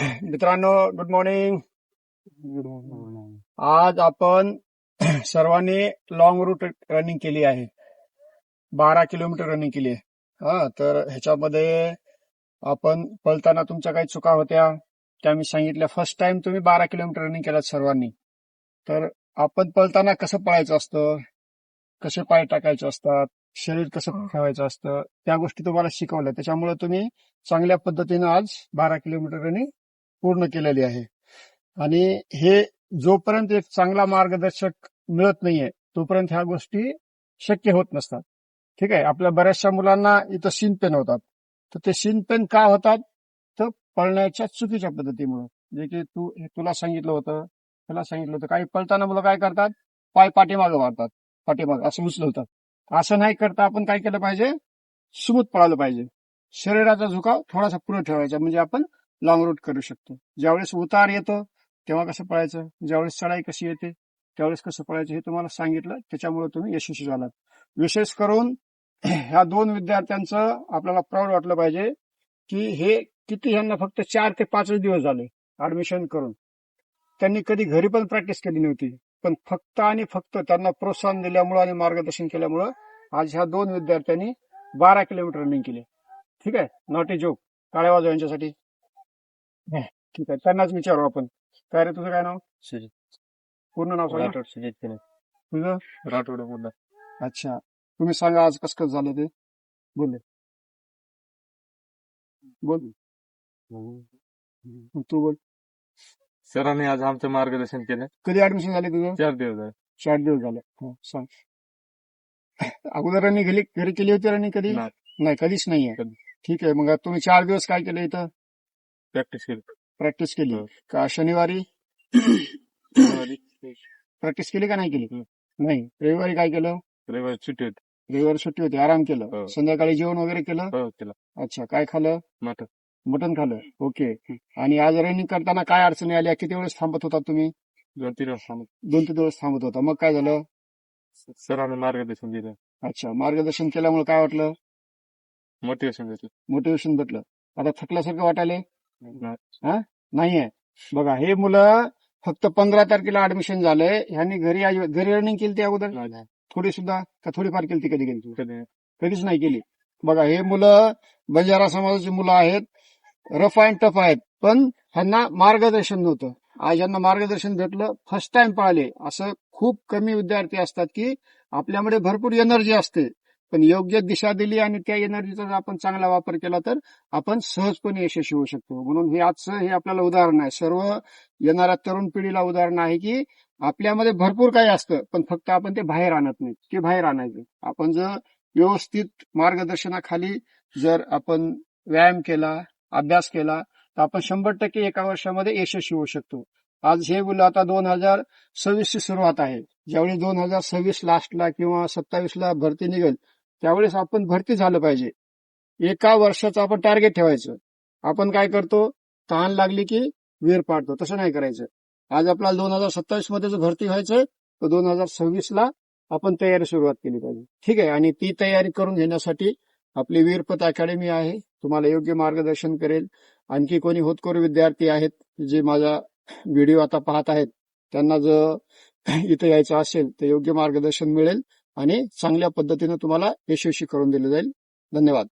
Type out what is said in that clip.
मित्रांनो, good morning. Good morning. आज आपण सर्वांनी लॉंग रूट रनिंग केली आहे. 12 किलोमीटर रनिंग केली आहे. तर ह्याच्यामध्ये आपण पळताना तुमच्या काही चुका होत्या त्या मी सांगितल्या. फर्स्ट टाइम तुम्ही 12 किलोमीटर रनिंग केलात सर्वांनी. तर आपण पळताना कसं पळायचं असतं, कसे पाय टाकायचे असतात, शरीर कसं ठेवायचं असतं, त्या गोष्टी तुम्हाला शिकवल्या. त्याच्यामुळे तुम्ही चांगल्या पद्धतीनं आज 12 किलोमीटर रनिंग पूर्ण केलेली आहे. आणि हे जोपर्यंत एक चांगला मार्गदर्शक मिळत नाहीये तोपर्यंत ह्या गोष्टी शक्य होत नसतात. ठीक आहे. आपल्या बऱ्याचशा मुलांना इथं सीन पेन होतात. तर ते सीन पेन का होतात? तर पळण्याच्या चुकीच्या पद्धतीमुळे. जे की तुला सांगितलं होतं, त्याला सांगितलं होतं. काही पळताना मुलं काय करतात, पाय पाठीमागं मारतात, पाठीमागं असं उचलवतात. असं नाही करता आपण काय केलं पाहिजे, स्मूथ पळालं पाहिजे. शरीराचा झुकाव थोडासा पुढे ठेवायचा, म्हणजे आपण लॉंग रूट करू शकतो. ज्यावेळेस उतार येतो तेव्हा कसं पळायचं, ज्यावेळेस चढाई कशी येते त्यावेळेस कसं पळायचं हे तुम्हाला सांगितलं. त्याच्यामुळे तुम्ही यशस्वी झालात. विशेष करून ह्या 2 विद्यार्थ्यांचं आपल्याला प्राऊड वाटलं पाहिजे की हे किती, ह्यांना फक्त 4 ते 5 दिवस झाले ऍडमिशन करून. त्यांनी कधी घरी पण प्रॅक्टिस केली नव्हती, पण फक्त आणि फक्त त्यांना प्रोत्साहन दिल्यामुळं आणि मार्गदर्शन केल्यामुळं आज ह्या 2 विद्यार्थ्यांनी 12 किलोमीटर रनिंग केली. ठीक आहे. Not a joke. टाळ्या वाजवा यांच्यासाठी. ठीक आहे, त्यांनाच विचारू आपण. काय रे तुझं काय नाव? सुजित पूर्ण नाव सांगा. राठोड. सुजित केले तुझं? राठोड बोलला. अच्छा, तुम्ही सांगा आज कसं कसं झालं ते. बोल बोल तू बोल. सरांनी आज आमचं मार्गदर्शन केलं. कधी ऍडमिशन झाले तुझं? 4 दिवस झाले. 4 दिवस झाले. सांग. अगोदर रनिंग घरी केली होती रनिंग कधी? नाही, कधीच नाहीये. ठीक आहे. मग तुम्ही 4 दिवस काय केलं इथं? प्रॅक्टिस केली. प्रॅक्टिस केली का? शनिवारी प्रॅक्टिस केली का नाही केली? नाही. रविवारी काय केलं? रविवारी सुट्टी होती. रविवारी सुट्टी होती, आराम केलं. संध्याकाळी जेवण वगैरे केलं? केलं. अच्छा, काय खाल्लं? मटन खाल्लं. ओके. आणि आज रनिंग करताना काय अडचणी आल्या? किती वेळेस थांबत होता तुम्ही? 2-3 दिवस 2-3 दिवस थांबत होता. मग काय झालं? सरांनी मार्गदर्शन दिलं. अच्छा, मार्गदर्शन केल्यामुळे काय वाटलं? मोटिवेशन भेटलं. आता थकल्यासारखं वाटायले? नाहीये. बघा, हे मुलं फक्त 15 तारखेला ऍडमिशन झालंय. ह्यांनी घरी रनिंग केली ती अगोदर? थोडी सुद्धा का थोडीफार केली? कधीच नाही केली. बघा, हे मुलं बंजारा समाजाची मुलं आहेत, रफ अँड टफ आहेत, पण ह्यांना मार्गदर्शन नव्हतं. आज यांना मार्गदर्शन भेटलं. फर्स्ट टाइम पळाले. असं खूप कमी विद्यार्थी असतात की आपल्यामध्ये भरपूर एनर्जी असते, पण योग्य दिशा दिली आणि त्या एनर्जीचा जर आपण चांगला वापर केला तर आपण सहजपणे यशस्वी होऊ शकतो. म्हणून हे आजचं हे आपल्याला उदाहरण आहे. सर्व येणाऱ्या तरुण पिढीला उदाहरण आहे की आपल्यामध्ये भरपूर काही असतं, पण फक्त आपण ते बाहेर आणत नाही. ते बाहेर आणायचं. आपण जर व्यवस्थित मार्गदर्शनाखाली जर आपण व्यायाम केला, अभ्यास केला, तर आपण 100% एका वर्षामध्ये यशस्वी होऊ शकतो. आज हे मुलं आता 2026 ची सुरुवात आहे. ज्यावेळी 2026 लास्टला किंवा 27ला भरती निघेल त्यावेळेस आपण भरती झालं पाहिजे. एका वर्षाचं आपण टार्गेट ठेवायचं. आपण काय करतो, तहान लागली की विहीर पाडतो. तसं नाही करायचं. आज आपल्याला 2027 मध्ये जर भरती व्हायचं तर 2026ला आपण तयारी सुरुवात केली पाहिजे. ठीक आहे. आणि ती तयारी करून घेण्यासाठी आपली वीरपत अकॅडमी आहे, तुम्हाला योग्य मार्गदर्शन करेल. आणखी कोणी होतकरू विद्यार्थी आहेत जे माझा व्हिडिओ आता पाहत आहेत, त्यांना जर इथं यायचं असेल तर योग्य मार्गदर्शन मिळेल आणि चांगल्या पद्धतीने तुम्हाला यशस्वी करून दिलं जाईल. धन्यवाद.